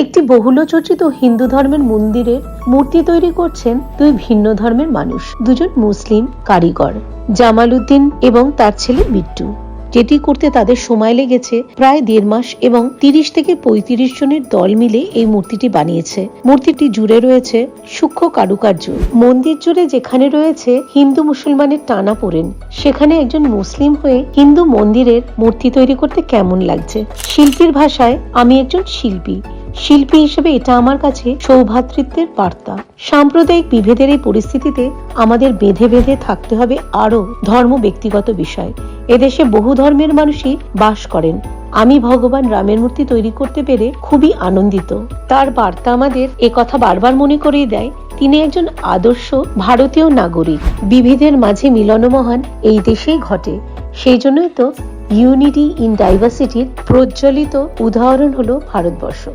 একটি বহুলচর্চিত হিন্দু ধর্মের মন্দিরের মূর্তি তৈরি করছেন দুই ভিন্ন ধর্মের মানুষ, দুজন মুসলিম কারিগর, জামাল উদ্দিন এবং তার ছেলে বিট্টু। যেটি করতে তাদের সময় লেগেছে প্রায় 1.5 মাস এবং 30 থেকে 35 জনের দল মিলে এই মূর্তিটি বানিয়েছে। মূর্তিটি জুড়ে রয়েছে সূক্ষ্ম কারুকার্য। মন্দির জুড়ে যেখানে রয়েছে হিন্দু মুসলমানের টানাপোড়েন, সেখানে একজন মুসলিম হয়ে হিন্দু মন্দিরের মূর্তি তৈরি করতে কেমন লাগছে। শিল্পীর ভাষায়, আমি একজন শিল্পী হিসেবে এটা আমার কাছে সৌভ্রাতৃত্বের বার্তা। সাম্প্রদায়িক বিভেদের এই পরিস্থিতিতে আমাদের বেঁধে বেঁধে থাকতে হবে আরো ধর্ম ব্যক্তিগত বিষয়। এদেশে বহু ধর্মের মানুষই বাস করেন। আমি ভগবান রামের মূর্তি তৈরি করতে পেরে খুবই আনন্দিত। তার বার্তা আমাদের একথা বারবার মনে করিয়ে দেয়, তিনি একজন আদর্শ ভারতীয় নাগরিক। বিভেদের মাঝে মিলনমহান এই দেশেই ঘটে। সেই জন্যই তো ইউনিটি ইন ডাইভার্সিটির প্রজ্বলিত উদাহরণ হলো ভারতবর্ষ।